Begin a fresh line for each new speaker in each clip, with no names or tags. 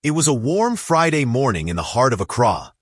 It was a warm Friday morning in the heart of Accra,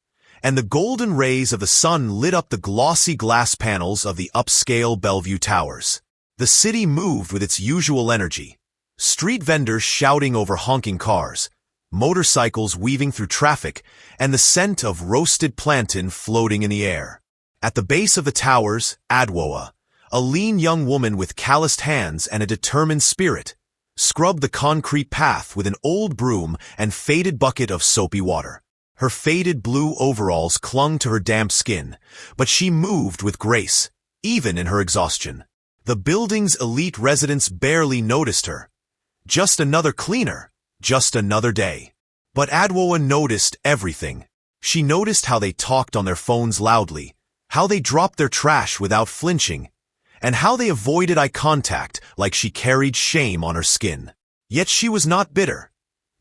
and the golden rays of the sun lit up the glossy glass panels of the upscale Bellevue Towers. The city moved with its usual energy, street vendors shouting over honking cars, motorcycles weaving through traffic, and the scent of roasted plantain floating in the air. At the base of the towers, Adwoa, a lean young woman with calloused hands and a determined spirit, scrubbed the concrete path with an old broom and faded bucket of soapy water. Her faded blue overalls clung to her damp skin, but she moved with grace, even in her exhaustion. The building's elite residents barely noticed her. Just another cleaner, just another day. But Adwoa noticed everything. She noticed how they talked on their phones loudly, how they dropped their trash without flinching, and how they avoided eye contact like she carried shame on her skin. Yet she was not bitter,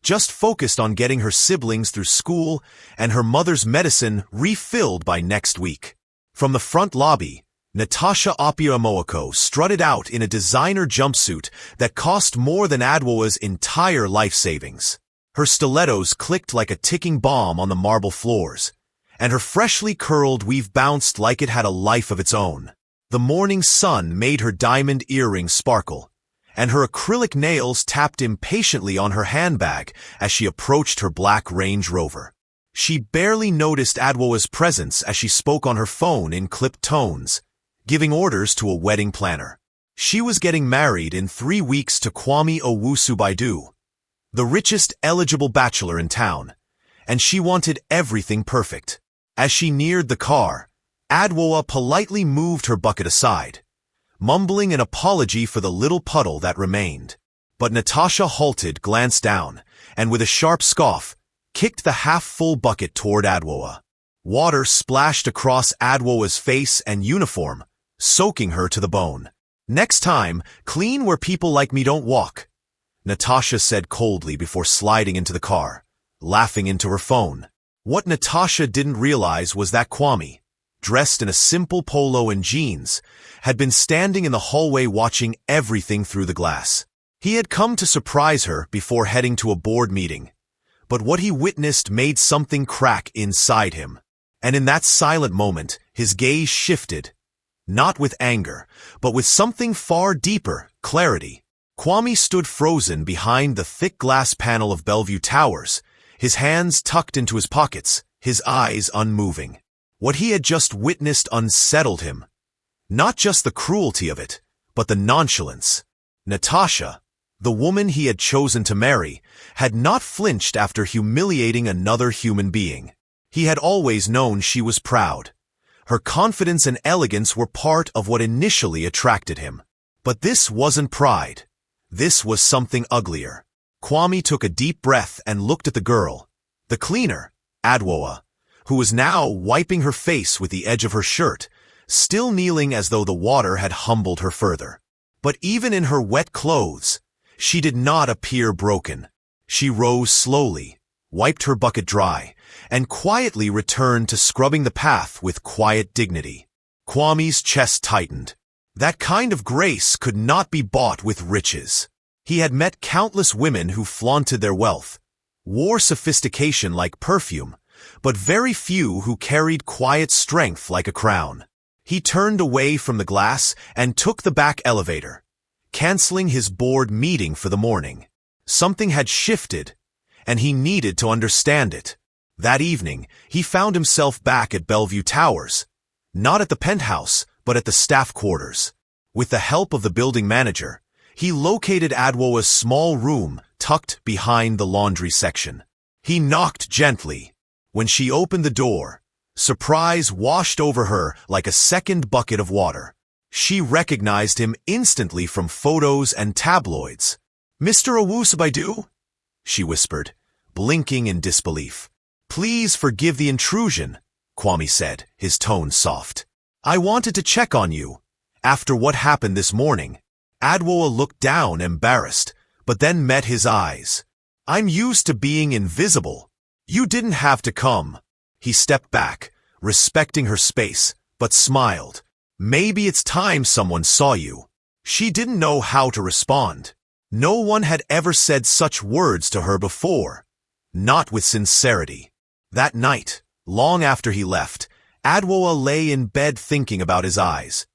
just focused on getting her siblings through school and her mother's medicine refilled by next week. From the front lobby, Natasha Opiamoako strutted out in a designer jumpsuit that cost more than Adwoa's entire life savings. Her stilettos clicked like a ticking bomb on the marble floors, and her freshly curled weave bounced like it had a life of its own. The morning sun made her diamond earrings sparkle, and her acrylic nails tapped impatiently on her handbag as she approached her black Range Rover. She barely noticed Adwoa's presence as she spoke on her phone in clipped tones, giving orders to a wedding planner. She was getting married in 3 weeks to Kwame Owusu-Baidu, the richest eligible bachelor in town, and she wanted everything perfect. As she neared the car, Adwoa politely moved her bucket aside, mumbling an apology for the little puddle that remained. But Natasha halted, glanced down, and with a sharp scoff, kicked the half-full bucket toward Adwoa. Water splashed across Adwoa's face and uniform, soaking her to the bone. "Next time, clean where people like me don't walk," Natasha said coldly before sliding into the car, laughing into her phone. What Natasha didn't realize was that Kwame, dressed in a simple polo and jeans, had been standing in the hallway watching everything through the glass. He had come to surprise her before heading to a board meeting, but what he witnessed made something crack inside him. And in that silent moment, his gaze shifted, not with anger, but with something far deeper, clarity. Kwame stood frozen behind the thick glass panel of Bellevue Towers, his hands tucked into his pockets, his eyes unmoving. What he had just witnessed unsettled him. Not just the cruelty of it, but the nonchalance. Natasha, the woman he had chosen to marry, had not flinched after humiliating another human being. He had always known she was proud. Her confidence and elegance were part of what initially attracted him. But this wasn't pride. This was something uglier. Kwame took a deep breath and looked at the girl, the cleaner, Adwoa, who was now wiping her face with the edge of her shirt, still kneeling as though the water had humbled her further. But even in her wet clothes, she did not appear broken. She rose slowly, wiped her bucket dry, and quietly returned to scrubbing the path with quiet dignity. Kwame's chest tightened. That kind of grace could not be bought with riches. He had met countless women who flaunted their wealth, wore sophistication like perfume, but very few who carried quiet strength like a crown. He turned away from the glass and took the back elevator, canceling his board meeting for the morning. Something had shifted, and he needed to understand it. That evening, he found himself back at Bellevue Towers, not at the penthouse, but at the staff quarters. With the help of the building manager, he located Adwoa's small room tucked behind the laundry section. He knocked gently. When she opened the door, surprise washed over her like a second bucket of water. She recognized him instantly from photos and tabloids. "Mr. Owusu-Baidu?" she whispered, blinking in disbelief. "Please forgive the intrusion," Kwame said, his tone soft. "I wanted to check on you, after what happened this morning." Adwoa looked down, embarrassed, but then met his eyes. "I'm used to being invisible. You didn't have to come." He stepped back, respecting her space, but smiled. "Maybe it's time someone saw you." She didn't know how to respond. No one had ever said such words to her before. not with sincerity. That night, long after he left, Adwoa lay in bed thinking about his eyes.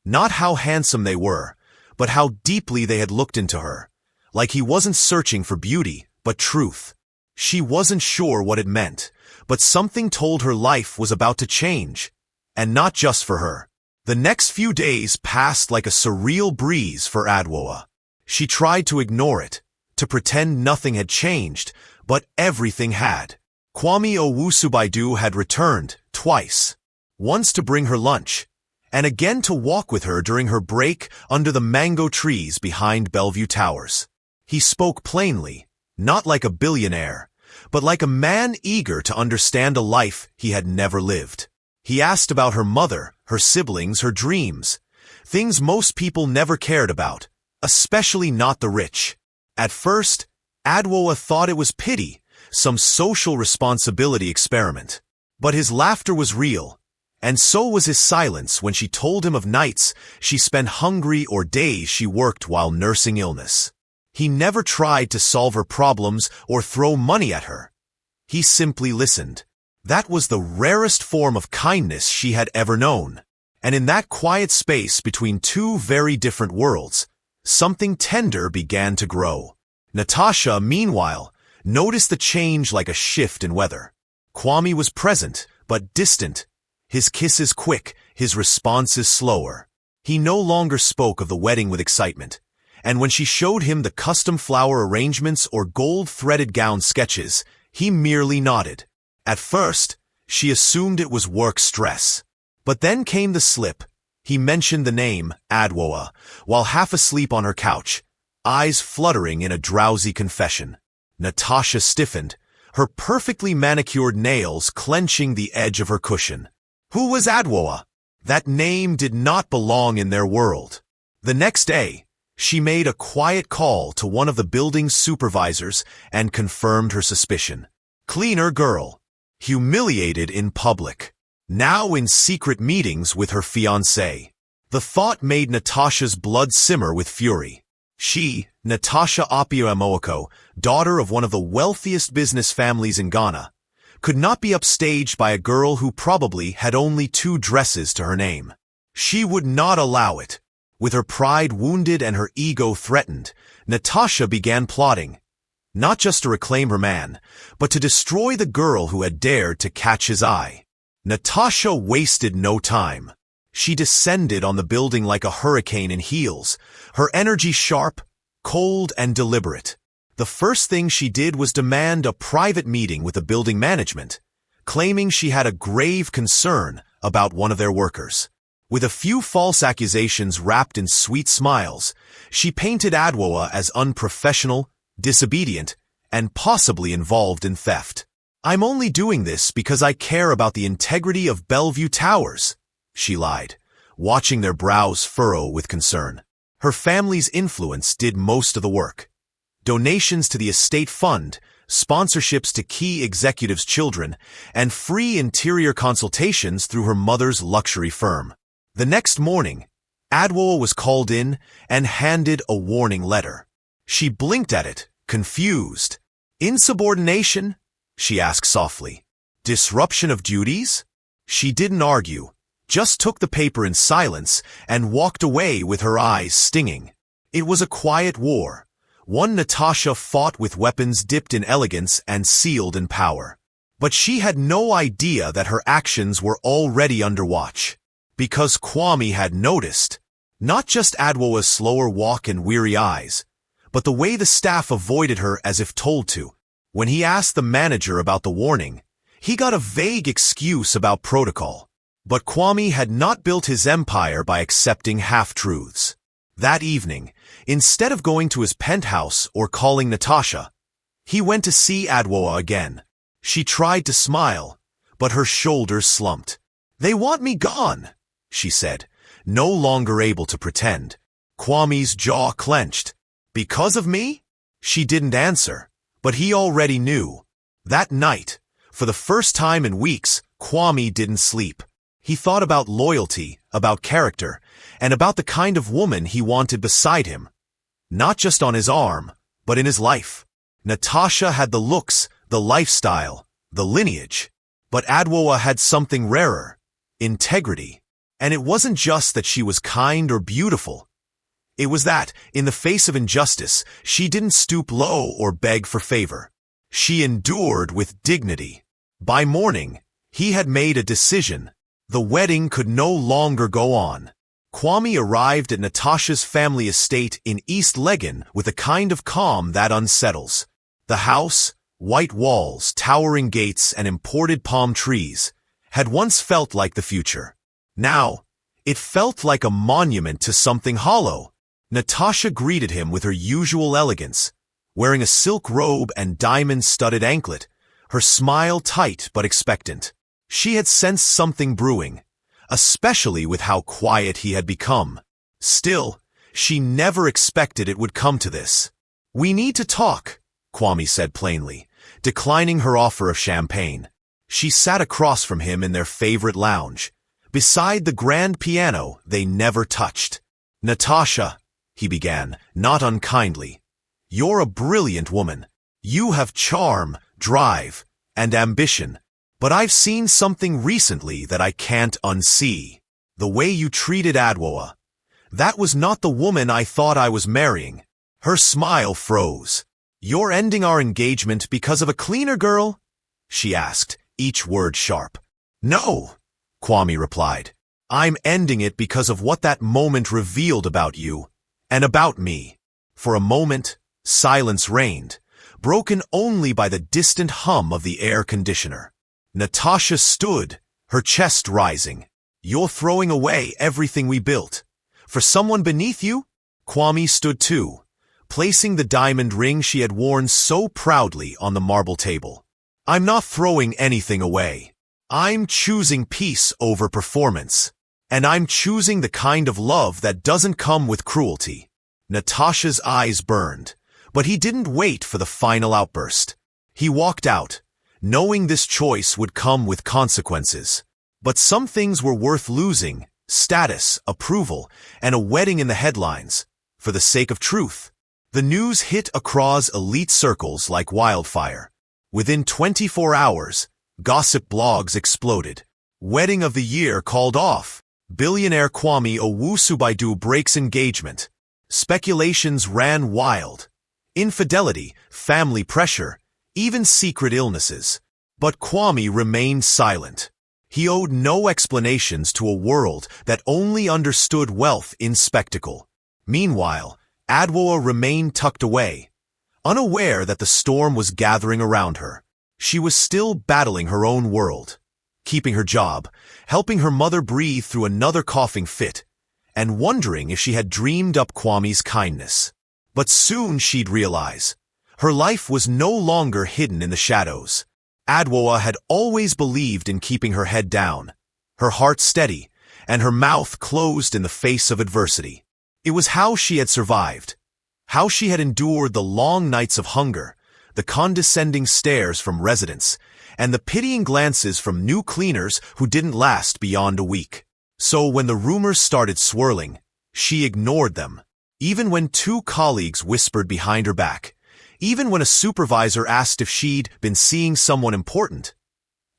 Not how handsome they were, but how deeply they had looked into her. Like he wasn't searching for beauty, but truth. She wasn't sure what it meant, but something told her life was about to change. And not just for her. The next few days passed like a surreal breeze for Adwoa. She tried to ignore it, to pretend nothing had changed, but everything had. Kwame Owusubaidu had returned twice. Once to bring her lunch, and again to walk with her during her break under the mango trees behind Bellevue Towers. He spoke plainly, not like a billionaire, but like a man eager to understand a life he had never lived. He asked about her mother, her siblings, her dreams, things most people never cared about, especially not the rich. At first, Adwoa thought it was pity, some social responsibility experiment. But his laughter was real, and so was his silence when she told him of nights she spent hungry or days she worked while nursing illness. He never tried to solve her problems or throw money at her. He simply listened. That was the rarest form of kindness she had ever known. And in that quiet space between two very different worlds, something tender began to grow. Natasha, meanwhile, noticed the change like a shift in weather. Kwame was present, but distant. His kisses quick, his responses slower. He no longer spoke of the wedding with excitement. And when she showed him the custom flower arrangements or gold-threaded gown sketches, he merely nodded. At first, she assumed it was work stress. But then came the slip. He mentioned the name, Adwoa, while half asleep on her couch, eyes fluttering in a drowsy confession. Natasha stiffened, her perfectly manicured nails clenching the edge of her cushion. Who was Adwoa? That name did not belong in their world. The next day, she made a quiet call to one of the building's supervisors and confirmed her suspicion. Cleaner girl. Humiliated in public. Now in secret meetings with her fiancé. The thought made Natasha's blood simmer with fury. She, Natasha Apio-Amoako, daughter of one of the wealthiest business families in Ghana, could not be upstaged by a girl who probably had only 2 dresses to her name. She would not allow it. With her pride wounded and her ego threatened, Natasha began plotting, not just to reclaim her man, but to destroy the girl who had dared to catch his eye. Natasha wasted no time. She descended on the building like a hurricane in heels, her energy sharp, cold, and deliberate. The first thing she did was demand a private meeting with the building management, claiming she had a grave concern about one of their workers. With a few false accusations wrapped in sweet smiles, she painted Adwoa as unprofessional, disobedient, and possibly involved in theft. "I'm only doing this because I care about the integrity of Bellevue Towers," she lied, watching their brows furrow with concern. Her family's influence did most of the work. Donations to the estate fund, sponsorships to key executives' children, and free interior consultations through her mother's luxury firm. The next morning, Adwoa was called in and handed a warning letter. She blinked at it, confused. "Insubordination?" she asked softly. "Disruption of duties?" She didn't argue, just took the paper in silence and walked away with her eyes stinging. It was a quiet war. One Natasha fought with weapons dipped in elegance and sealed in power. But she had no idea that her actions were already under watch. Because Kwame had noticed, not just Adwoa's slower walk and weary eyes, but the way the staff avoided her as if told to. When he asked the manager about the warning, he got a vague excuse about protocol. But Kwame had not built his empire by accepting half-truths. That evening, instead of going to his penthouse or calling Natasha, he went to see Adwoa again. She tried to smile, but her shoulders slumped. "They want me gone," she said, no longer able to pretend. Kwame's jaw clenched. "Because of me?" She didn't answer, but he already knew. That night, for the first time in weeks, Kwame didn't sleep. He thought about loyalty, about character, and about the kind of woman he wanted beside him. Not just on his arm, but in his life. Natasha had the looks, the lifestyle, the lineage. But Adwoa had something rarer: integrity. And it wasn't just that she was kind or beautiful. It was that, in the face of injustice, she didn't stoop low or beg for favor. She endured with dignity. By morning, he had made a decision. The wedding could no longer go on. Kwame arrived at Natasha's family estate in East Legon with a kind of calm that unsettles. The house, white walls, towering gates, and imported palm trees, had once felt like the future. Now, it felt like a monument to something hollow. Natasha greeted him with her usual elegance, wearing a silk robe and diamond-studded anklet, her smile tight but expectant. She had sensed something brewing, especially with how quiet he had become. Still, she never expected it would come to this. "We need to talk," Kwame said plainly, declining her offer of champagne. She sat across from him in their favorite lounge, beside the grand piano they never touched. "Natasha," he began, not unkindly, "you're a brilliant woman. You have charm, drive, and ambition. But I've seen something recently that I can't unsee. The way you treated Adwoa. That was not the woman I thought I was marrying." Her smile froze. "You're ending our engagement because of a cleaner girl?" she asked, each word sharp. "No," Kwame replied. "I'm ending it because of what that moment revealed about you, and about me." For a moment, silence reigned, broken only by the distant hum of the air conditioner. Natasha stood, her chest rising. "You're throwing away everything we built. For someone beneath you?" Kwame stood too, placing the diamond ring she had worn so proudly on the marble table. "I'm not throwing anything away. I'm choosing peace over performance. And I'm choosing the kind of love that doesn't come with cruelty." Natasha's eyes burned, but he didn't wait for the final outburst. He walked out, knowing this choice would come with consequences. But some things were worth losing: status, approval, and a wedding in the headlines, for the sake of truth. The news hit across elite circles like wildfire. Within 24 hours, gossip blogs exploded. "Wedding of the year called off. Billionaire Kwame Owusu-Baidu breaks engagement." Speculations ran wild. Infidelity, family pressure, even secret illnesses. But Kwame remained silent. He owed no explanations to a world that only understood wealth in spectacle. Meanwhile, Adwoa remained tucked away, unaware that the storm was gathering around her. She was still battling her own world, keeping her job, helping her mother breathe through another coughing fit, and wondering if she had dreamed up Kwame's kindness. But soon she'd realize. Her life was no longer hidden in the shadows. Adwoa had always believed in keeping her head down, her heart steady, and her mouth closed in the face of adversity. It was how she had survived, how she had endured the long nights of hunger, the condescending stares from residents, and the pitying glances from new cleaners who didn't last beyond a week. So when the rumors started swirling, she ignored them. Even when two colleagues whispered behind her back, even when a supervisor asked if she'd been seeing someone important,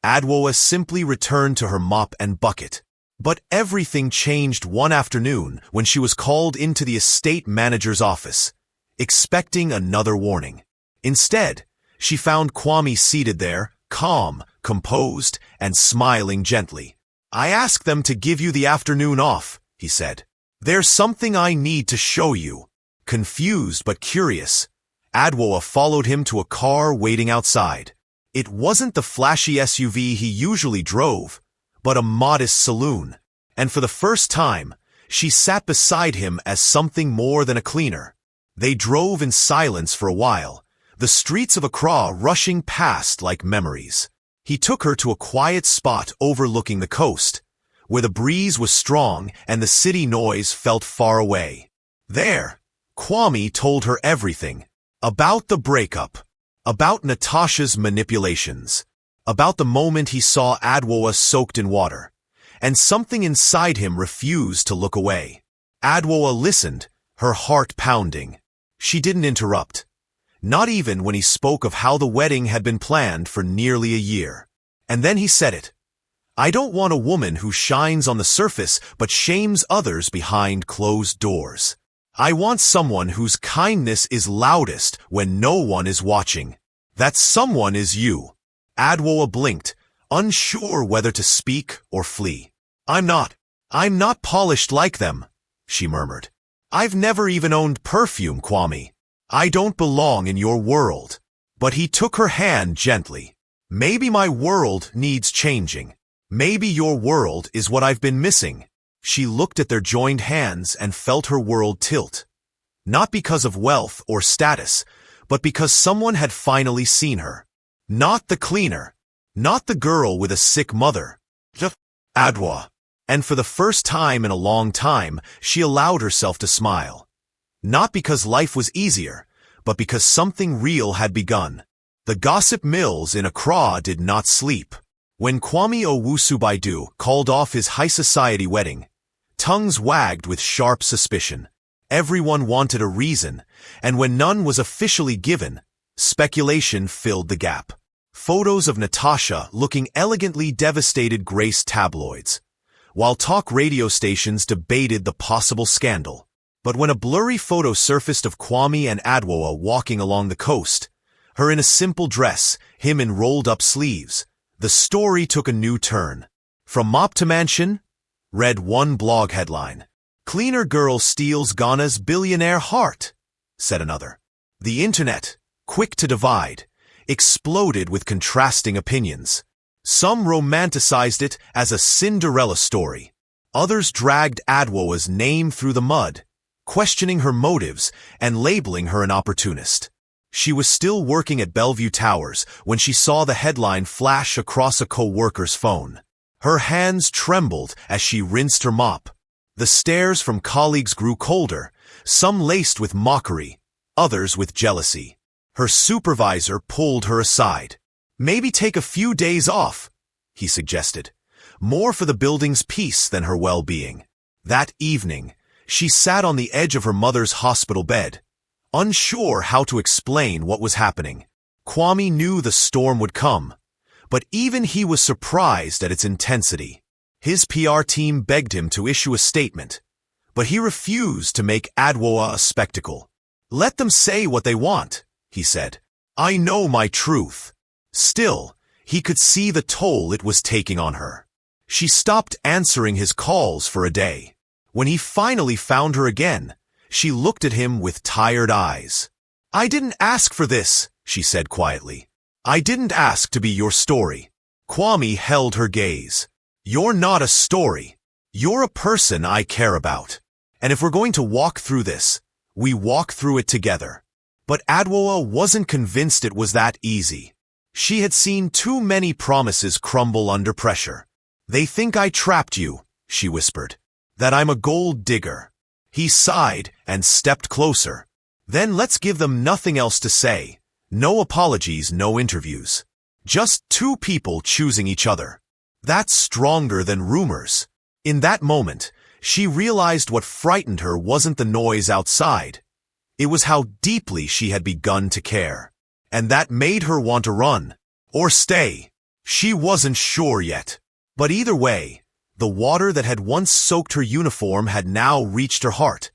Adwoa simply returned to her mop and bucket. But everything changed one afternoon when she was called into the estate manager's office, expecting another warning. Instead, she found Kwame seated there, calm, composed, and smiling gently. "I asked them to give you the afternoon off," he said. "There's something I need to show you." Confused but curious, Adwoa followed him to a car waiting outside. It wasn't the flashy SUV he usually drove, but a modest saloon. And for the first time, she sat beside him as something more than a cleaner. They drove in silence for a while, the streets of Accra rushing past like memories. He took her to a quiet spot overlooking the coast, where the breeze was strong and the city noise felt far away. There, Kwame told her everything. About the breakup, about Natasha's manipulations, about the moment he saw Adwoa soaked in water, and something inside him refused to look away. Adwoa listened, her heart pounding. She didn't interrupt. Not even when he spoke of how the wedding had been planned for nearly a year. And then he said it. I don't want a woman who shines on the surface but shames others behind closed doors. I want someone whose kindness is loudest when no one is watching. That someone is you. Adwoa blinked, unsure whether to speak or flee. I'm not polished like them, she murmured. I've never even owned perfume, Kwame. I don't belong in your world. But he took her hand gently. Maybe my world needs changing. Maybe your world is what I've been missing. She looked at their joined hands and felt her world tilt. Not because of wealth or status, but because someone had finally seen her. Not the cleaner. Not the girl with a sick mother. Adwoa. And for the first time in a long time, she allowed herself to smile. Not because life was easier, but because something real had begun. The gossip mills in Accra did not sleep. When Kwame Owusu-Baidu called off his high society wedding, tongues wagged with sharp suspicion. Everyone wanted a reason, and when none was officially given, speculation filled the gap. Photos of Natasha looking elegantly devastated graced tabloids, while talk radio stations debated the possible scandal. But when a blurry photo surfaced of Kwame and Adwoa walking along the coast, her in a simple dress, him in rolled-up sleeves, the story took a new turn. From mop to mansion, read one blog headline. Cleaner girl steals Ghana's billionaire heart, said another. The internet, quick to divide, exploded with contrasting opinions. Some romanticized it as a Cinderella story. Others dragged Adwoa's name through the mud, questioning her motives and labeling her an opportunist. She was still working at Bellevue Towers when she saw the headline flash across a co-worker's phone. Her hands trembled as she rinsed her mop. The stares from colleagues grew colder, some laced with mockery, others with jealousy. Her supervisor pulled her aside. Maybe take a few days off, he suggested. More for the building's peace than her well-being. That evening, she sat on the edge of her mother's hospital bed, unsure how to explain what was happening. Kwame knew the storm would come, but even he was surprised at its intensity. His PR team begged him to issue a statement, but he refused to make Adwoa a spectacle. Let them say what they want, he said. I know my truth. Still, he could see the toll it was taking on her. She stopped answering his calls for a day. When he finally found her again, she looked at him with tired eyes. I didn't ask for this, she said quietly. I didn't ask to be your story. Kwame held her gaze. You're not a story. You're a person I care about. And if we're going to walk through this, we walk through it together. But Adwoa wasn't convinced it was that easy. She had seen too many promises crumble under pressure. They think I trapped you, she whispered. That I'm a gold digger. He sighed and stepped closer. Then let's give them nothing else to say. No apologies, no interviews. Just two people choosing each other. That's stronger than rumors. In that moment, she realized what frightened her wasn't the noise outside. It was how deeply she had begun to care. And that made her want to run. Or stay. She wasn't sure yet. But either way, the water that had once soaked her uniform had now reached her heart.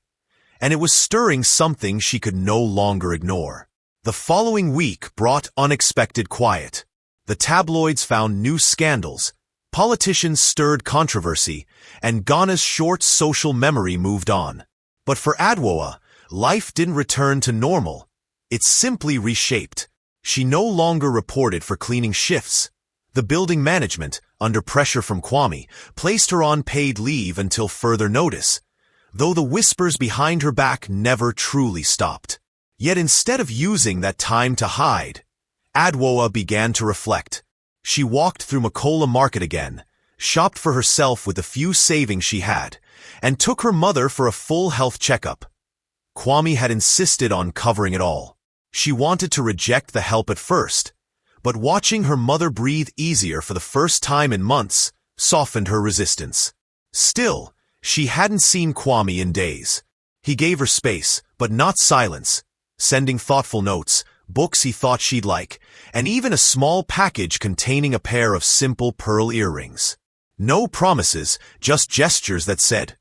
And it was stirring something she could no longer ignore. The following week brought unexpected quiet. The tabloids found new scandals, politicians stirred controversy, and Ghana's short social memory moved on. But for Adwoa, life didn't return to normal. It simply reshaped. She no longer reported for cleaning shifts. The building management, under pressure from Kwame, placed her on paid leave until further notice, though the whispers behind her back never truly stopped. Yet instead of using that time to hide, Adwoa began to reflect. She walked through Makola Market again, shopped for herself with the few savings she had, and took her mother for a full health checkup. Kwame had insisted on covering it all. She wanted to reject the help at first, but watching her mother breathe easier for the first time in months softened her resistance. Still, she hadn't seen Kwame in days. He gave her space, but not silence, sending thoughtful notes, books he thought she'd like, and even a small package containing a pair of simple pearl earrings. No promises, just gestures that said,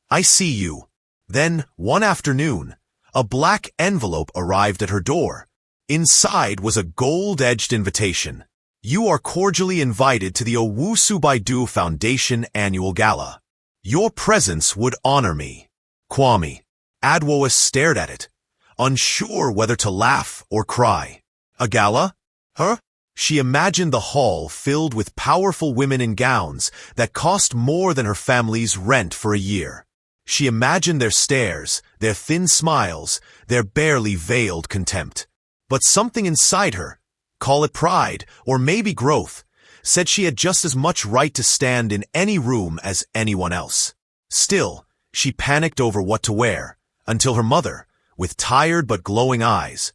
"I see you." Then, one afternoon, a black envelope arrived at her door. Inside was a gold-edged invitation. "You are cordially invited to the Owusu Baidu Foundation Annual Gala. Your presence would honor me." Kwame. Adwoa stared at it, unsure whether to laugh or cry. A gala? Huh? She imagined the hall filled with powerful women in gowns that cost more than her family's rent for a year. She imagined their stares, their thin smiles, their barely veiled contempt. But something inside her, call it pride or maybe growth, said she had just as much right to stand in any room as anyone else. Still, she panicked over what to wear, until her mother, with tired but glowing eyes,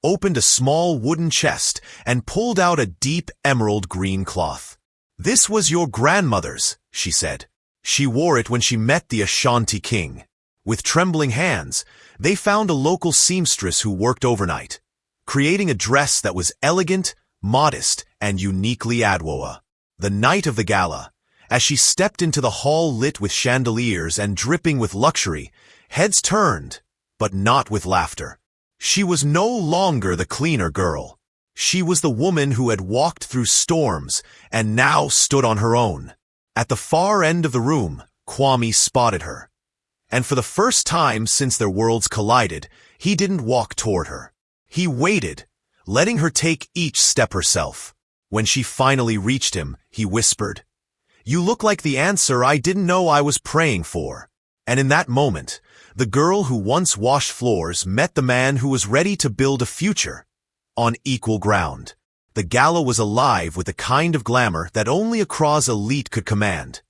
opened a small wooden chest and pulled out a deep emerald green cloth. "This was your grandmother's," she said. "She wore it when she met the Ashanti king." With trembling hands, they found a local seamstress who worked overnight, creating a dress that was elegant, modest, and uniquely Adwoa. The night of the gala, as she stepped into the hall lit with chandeliers and dripping with luxury, heads turned, but not with laughter. She was no longer the cleaner girl. She was the woman who had walked through storms and now stood on her own. At the far end of the room, Kwame spotted her. And for the first time since their worlds collided, he didn't walk toward her. He waited, letting her take each step herself. When she finally reached him, he whispered, "You look like the answer I didn't know I was praying for." And in that moment, the girl who once washed floors met the man who was ready to build a future. On equal ground. The gala was alive with the kind of glamour that only Accra's elite could command.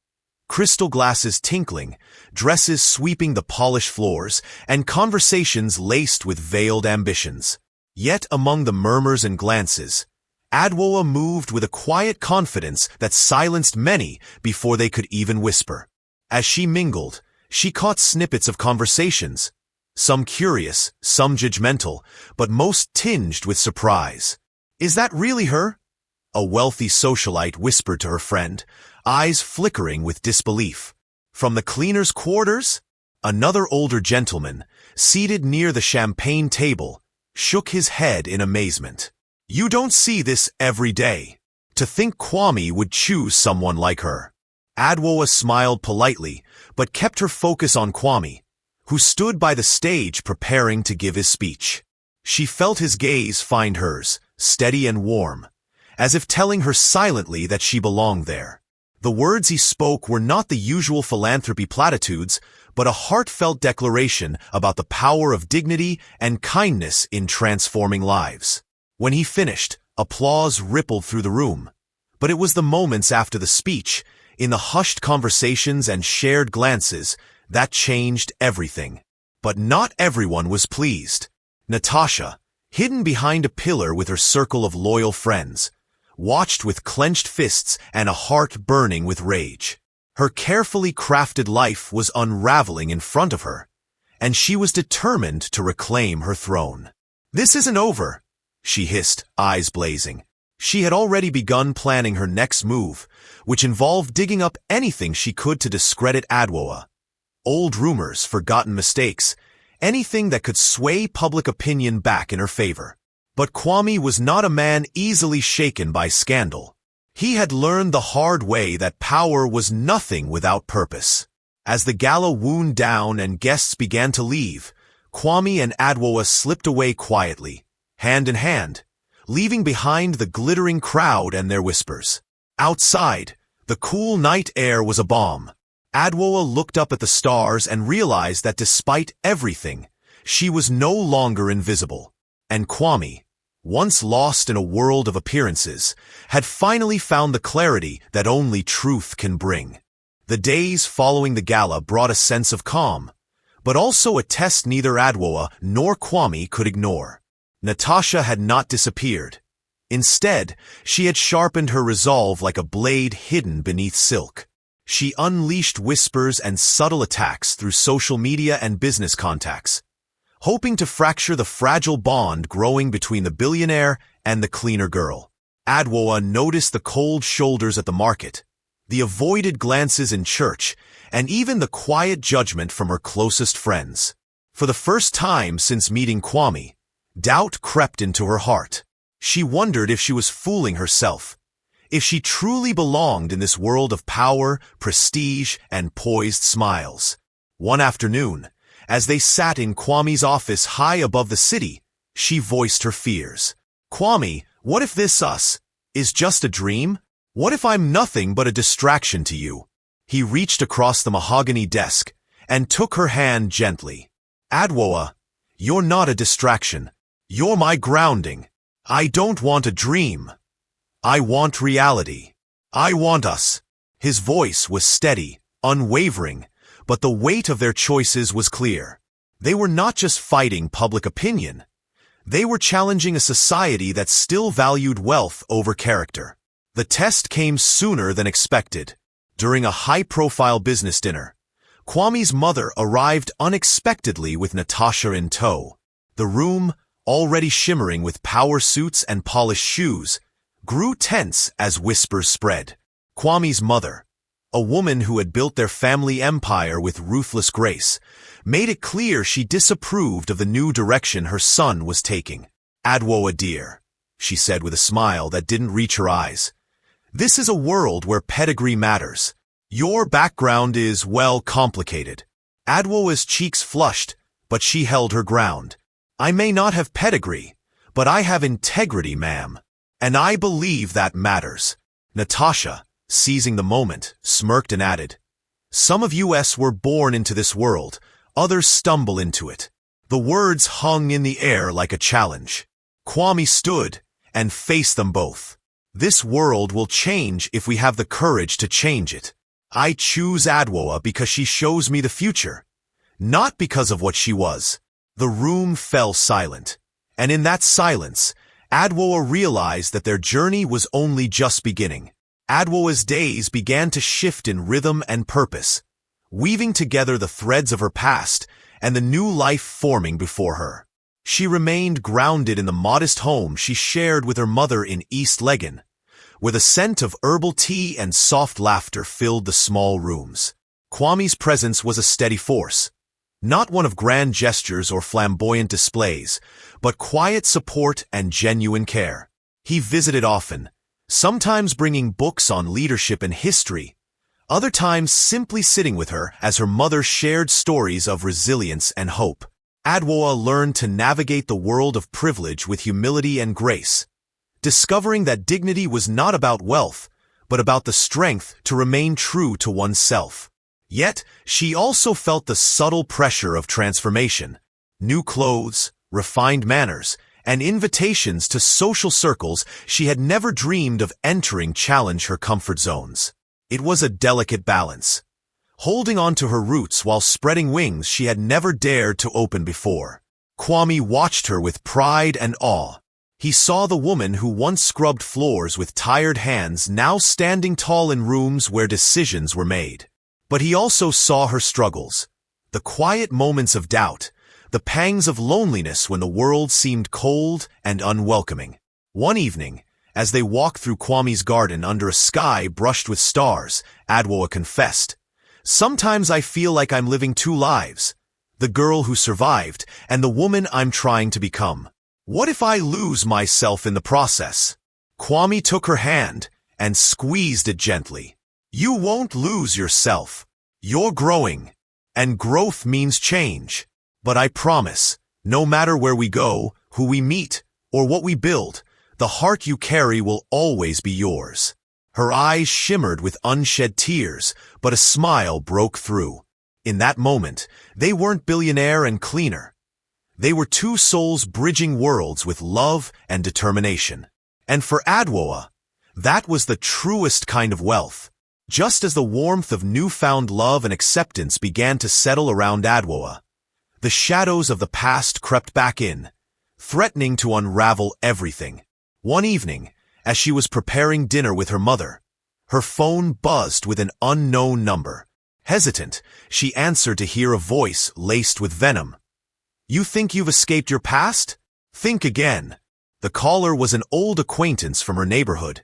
Crystal glasses tinkling, dresses sweeping the polished floors, and conversations laced with veiled ambitions. Yet among the murmurs and glances, Adwoa moved with a quiet confidence that silenced many before they could even whisper. As she mingled, she caught snippets of conversations, some curious, some judgmental, but most tinged with surprise. "Is that really her?" a wealthy socialite whispered to her friend, eyes flickering with disbelief. From the cleaner's quarters, another older gentleman, seated near the champagne table, shook his head in amazement. "You don't see this every day. To think Kwame would choose someone like her." Adwoa smiled politely, but kept her focus on Kwame, who stood by the stage preparing to give his speech. She felt his gaze find hers, steady and warm, as if telling her silently that she belonged there. The words he spoke were not the usual philanthropy platitudes, but a heartfelt declaration about the power of dignity and kindness in transforming lives. When he finished, applause rippled through the room. But it was the moments after the speech, in the hushed conversations and shared glances, that changed everything. But not everyone was pleased. Natasha, hidden behind a pillar with her circle of loyal friends, watched with clenched fists and a heart burning with rage. Her carefully crafted life was unraveling in front of her, and she was determined to reclaim her throne. "This isn't over," she hissed, eyes blazing. She had already begun planning her next move, which involved digging up anything she could to discredit Adwoa. Old rumors, forgotten mistakes, anything that could sway public opinion back in her favor. But Kwame was not a man easily shaken by scandal. He had learned the hard way that power was nothing without purpose. As the gala wound down and guests began to leave, Kwame and Adwoa slipped away quietly, hand in hand, leaving behind the glittering crowd and their whispers. Outside, the cool night air was a balm. Adwoa looked up at the stars and realized that despite everything, she was no longer invisible. And Kwame, once lost in a world of appearances, had finally found the clarity that only truth can bring. The days following the gala brought a sense of calm, but also a test neither Adwoa nor Kwame could ignore. Natasha had not disappeared. Instead, she had sharpened her resolve like a blade hidden beneath silk. She unleashed whispers and subtle attacks through social media and business contacts, hoping to fracture the fragile bond growing between the billionaire and the cleaner girl. Adwoa noticed the cold shoulders at the market, the avoided glances in church, and even the quiet judgment from her closest friends. For the first time since meeting Kwame, doubt crept into her heart. She wondered if she was fooling herself, if she truly belonged in this world of power, prestige, and poised smiles. One afternoon, as they sat in Kwame's office high above the city, she voiced her fears. "Kwame, what if this us is just a dream? What if I'm nothing but a distraction to you?" He reached across the mahogany desk and took her hand gently. "Adwoa, you're not a distraction. You're my grounding. I don't want a dream. I want reality. I want us." His voice was steady, unwavering, but the weight of their choices was clear. They were not just fighting public opinion. They were challenging a society that still valued wealth over character. The test came sooner than expected. During a high-profile business dinner, Kwame's mother arrived unexpectedly with Natasha in tow. The room, already shimmering with power suits and polished shoes, grew tense as whispers spread. Kwame's mother, a woman who had built their family empire with ruthless grace, made it clear she disapproved of the new direction her son was taking. "Adwoa dear," she said with a smile that didn't reach her eyes, "this is a world where pedigree matters. Your background is, well, complicated." Adwoa's cheeks flushed, but she held her ground. "I may not have pedigree, but I have integrity, ma'am. And I believe that matters." Natasha, seizing the moment, smirked and added, "Some of us were born into this world, others stumble into it." The words hung in the air like a challenge. Kwame stood and faced them both. "This world will change if we have the courage to change it. I choose Adwoa because she shows me the future, not because of what she was." The room fell silent, and in that silence, Adwoa realized that their journey was only just beginning. Adwoa's days began to shift in rhythm and purpose, weaving together the threads of her past and the new life forming before her. She remained grounded in the modest home she shared with her mother in East Legon, where the scent of herbal tea and soft laughter filled the small rooms. Kwame's presence was a steady force, not one of grand gestures or flamboyant displays, but quiet support and genuine care. He visited often, sometimes bringing books on leadership and history, other times simply sitting with her as her mother shared stories of resilience and hope. Adwoa learned to navigate the world of privilege with humility and grace, discovering that dignity was not about wealth, but about the strength to remain true to oneself. Yet, she also felt the subtle pressure of transformation. New clothes, refined manners, and invitations to social circles she had never dreamed of entering challenged her comfort zones. It was a delicate balance, holding on to her roots while spreading wings she had never dared to open before. Kwame watched her with pride and awe. He saw the woman who once scrubbed floors with tired hands now standing tall in rooms where decisions were made. But he also saw her struggles, the quiet moments of doubt, the pangs of loneliness when the world seemed cold and unwelcoming. One evening, as they walked through Kwame's garden under a sky brushed with stars, Adwoa confessed, "Sometimes I feel like I'm living two lives, the girl who survived and the woman I'm trying to become. What if I lose myself in the process?" Kwame took her hand and squeezed it gently. "You won't lose yourself. You're growing, and growth means change. But I promise, no matter where we go, who we meet, or what we build, the heart you carry will always be yours." Her eyes shimmered with unshed tears, but a smile broke through. In that moment, they weren't billionaire and cleaner. They were two souls bridging worlds with love and determination. And for Adwoa, that was the truest kind of wealth. Just as the warmth of newfound love and acceptance began to settle around Adwoa, the shadows of the past crept back in, threatening to unravel everything. One evening, as she was preparing dinner with her mother, her phone buzzed with an unknown number. Hesitant, she answered to hear a voice laced with venom. You think you've escaped your past? Think again. The caller was an old acquaintance from her neighborhood.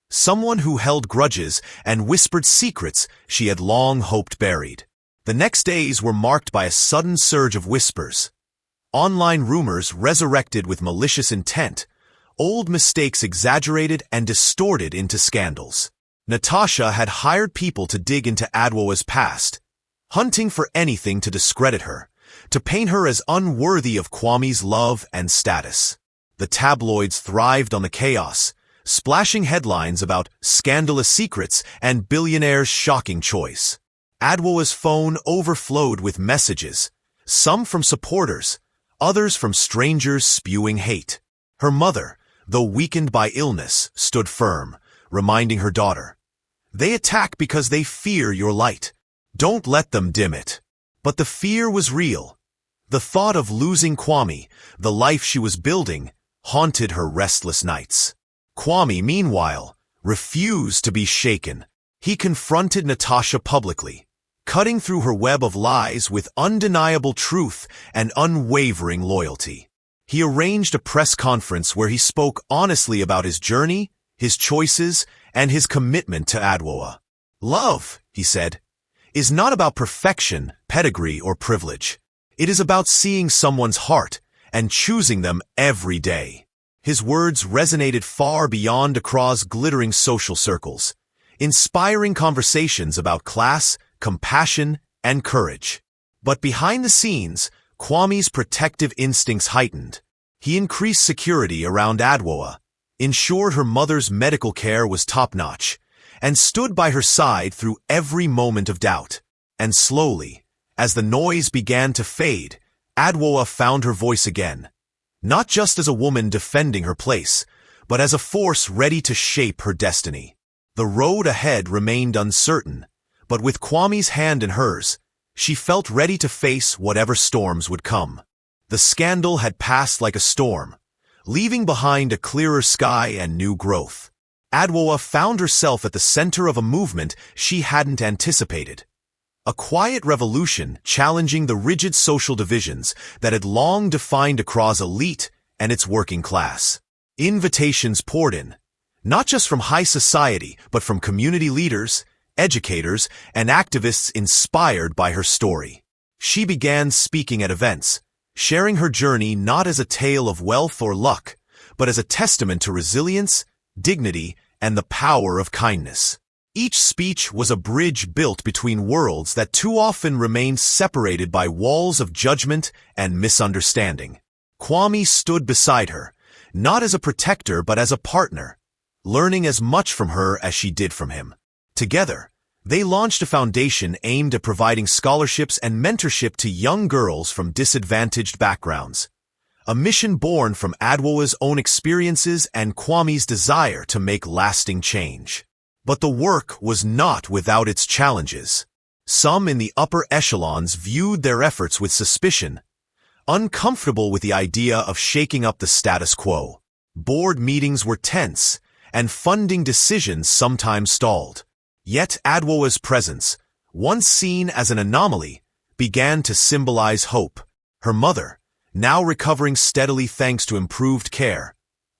Someone who held grudges and whispered secrets she had long hoped buried. The next days were marked by a sudden surge of whispers. Online rumors resurrected with malicious intent, old mistakes exaggerated and distorted into scandals. Natasha had hired people to dig into Adwoa's past, hunting for anything to discredit her, to paint her as unworthy of Kwame's love and status. The tabloids thrived on the chaos, splashing headlines about scandalous secrets and billionaires' shocking choice. Adwoa's phone overflowed with messages, some from supporters, others from strangers spewing hate. Her mother, though weakened by illness, stood firm, reminding her daughter, "They attack because they fear your light. Don't let them dim it." But the fear was real. The thought of losing Kwame, the life she was building, haunted her restless nights. Kwame, meanwhile, refused to be shaken. He confronted Natasha publicly, cutting through her web of lies with undeniable truth and unwavering loyalty. He arranged a press conference where he spoke honestly about his journey, his choices, and his commitment to Adwoa. "Love," he said, "is not about perfection, pedigree, or privilege. It is about seeing someone's heart and choosing them every day." His words resonated far beyond Accra's glittering social circles, inspiring conversations about class, compassion, and courage. But behind the scenes, Kwame's protective instincts heightened. He increased security around Adwoa, ensured her mother's medical care was top-notch, and stood by her side through every moment of doubt. And slowly, as the noise began to fade, Adwoa found her voice again, not just as a woman defending her place, but as a force ready to shape her destiny. The road ahead remained uncertain, but with Kwame's hand in hers, she felt ready to face whatever storms would come. The scandal had passed like a storm, leaving behind a clearer sky and new growth. Adwoa found herself at the center of a movement she hadn't anticipated. A quiet revolution challenging the rigid social divisions that had long defined Accra's elite and its working class. Invitations poured in, not just from high society, but from community leaders, educators, and activists inspired by her story. She began speaking at events, sharing her journey not as a tale of wealth or luck, but as a testament to resilience, dignity, and the power of kindness. Each speech was a bridge built between worlds that too often remained separated by walls of judgment and misunderstanding. Kwame stood beside her, not as a protector but as a partner, learning as much from her as she did from him. Together, they launched a foundation aimed at providing scholarships and mentorship to young girls from disadvantaged backgrounds. A mission born from Adwoa's own experiences and Kwame's desire to make lasting change. But the work was not without its challenges. Some in the upper echelons viewed their efforts with suspicion, uncomfortable with the idea of shaking up the status quo. Board meetings were tense, and funding decisions sometimes stalled. Yet Adwoa's presence, once seen as an anomaly, began to symbolize hope. Her mother, now recovering steadily thanks to improved care,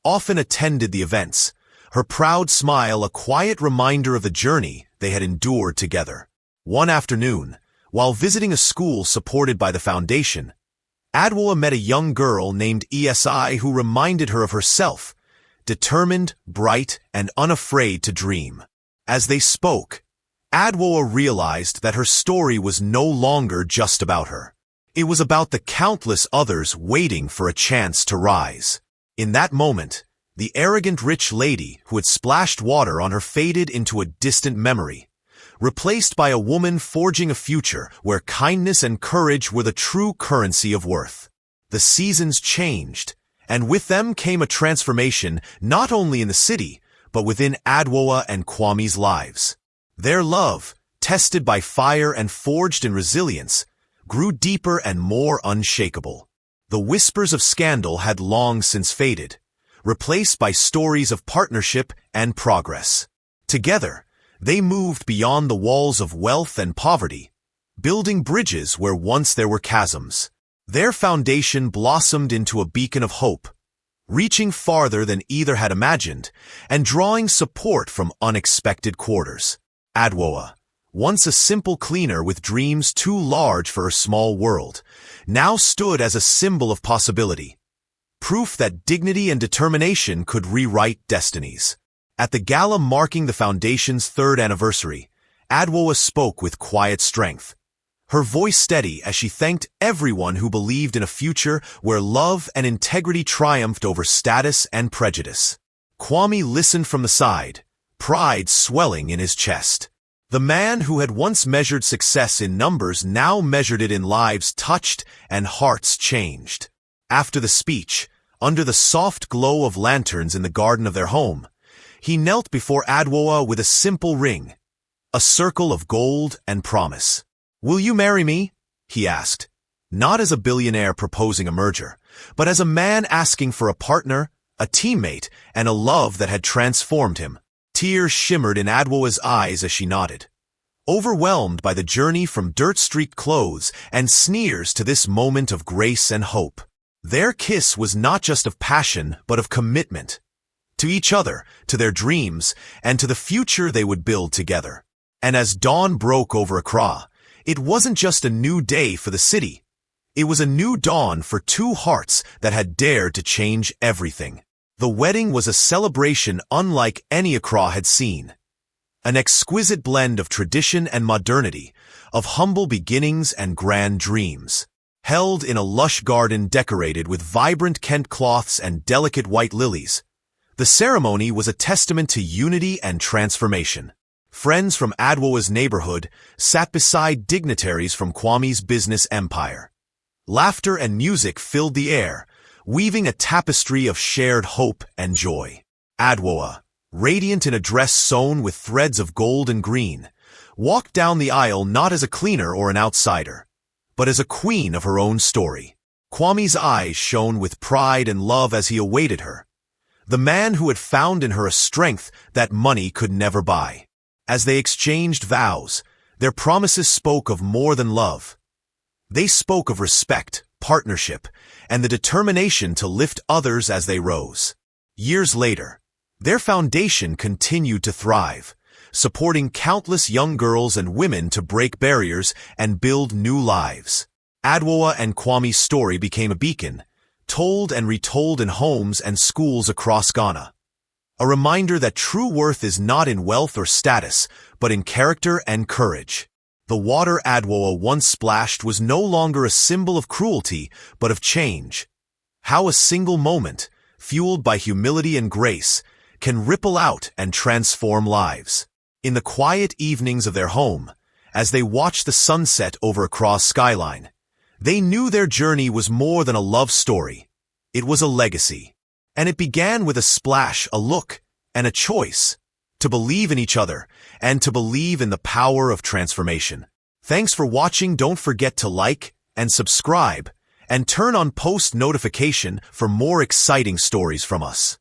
often attended the events, her proud smile a quiet reminder of the journey they had endured together. One afternoon, while visiting a school supported by the foundation, Adwoa met a young girl named ESI who reminded her of herself, determined, bright, and unafraid to dream. As they spoke, Adwoa realized that her story was no longer just about her. It was about the countless others waiting for a chance to rise. In that moment, the arrogant rich lady who had splashed water on her faded into a distant memory, replaced by a woman forging a future where kindness and courage were the true currency of worth. The seasons changed, and with them came a transformation not only in the city, but within Adwoa and Kwame's lives. Their love, tested by fire and forged in resilience, grew deeper and more unshakable. The whispers of scandal had long since faded, replaced by stories of partnership and progress. Together, they moved beyond the walls of wealth and poverty, building bridges where once there were chasms. Their foundation blossomed into a beacon of hope, reaching farther than either had imagined and drawing support from unexpected quarters. Adwoa, once a simple cleaner with dreams too large for her small world, now stood as a symbol of possibility, proof that dignity and determination could rewrite destinies. At the gala marking the Foundation's 3rd anniversary, Adwoa spoke with quiet strength, her voice steady as she thanked everyone who believed in a future where love and integrity triumphed over status and prejudice. Kwame listened from the side, pride swelling in his chest. The man who had once measured success in numbers now measured it in lives touched and hearts changed. After the speech, under the soft glow of lanterns in the garden of their home, he knelt before Adwoa with a simple ring, a circle of gold and promise. "Will you marry me?" he asked, not as a billionaire proposing a merger, but as a man asking for a partner, a teammate, and a love that had transformed him. Tears shimmered in Adwoa's eyes as she nodded, overwhelmed by the journey from dirt-streaked clothes and sneers to this moment of grace and hope. Their kiss was not just of passion, but of commitment. To each other, to their dreams, and to the future they would build together. And as dawn broke over Accra, it wasn't just a new day for the city. It was a new dawn for two hearts that had dared to change everything. The wedding was a celebration unlike any Accra had seen. An exquisite blend of tradition and modernity, of humble beginnings and grand dreams. Held in a lush garden decorated with vibrant Kent cloths and delicate white lilies, the ceremony was a testament to unity and transformation. Friends from Adwoa's neighborhood sat beside dignitaries from Kwame's business empire. Laughter and music filled the air, weaving a tapestry of shared hope and joy. Adwoa, radiant in a dress sewn with threads of gold and green, walked down the aisle not as a cleaner or an outsider, but as a queen of her own story. Kwame's eyes shone with pride and love as he awaited her, the man who had found in her a strength that money could never buy. As they exchanged vows, their promises spoke of more than love. They spoke of respect, partnership, and the determination to lift others as they rose. Years later, their foundation continued to thrive, supporting countless young girls and women to break barriers and build new lives. Adwoa and Kwame's story became a beacon, told and retold in homes and schools across Ghana. A reminder that true worth is not in wealth or status, but in character and courage. The water Adwoa once splashed was no longer a symbol of cruelty, but of change. How a single moment, fueled by humility and grace, can ripple out and transform lives. In the quiet evenings of their home, as they watched the sunset over Accra's skyline, they knew their journey was more than a love story. It was a legacy. And it began with a splash, a look, and a choice. To believe in each other, and to believe in the power of transformation. Thanks for watching. Don't forget to like and subscribe, and turn on post notification for more exciting stories from us.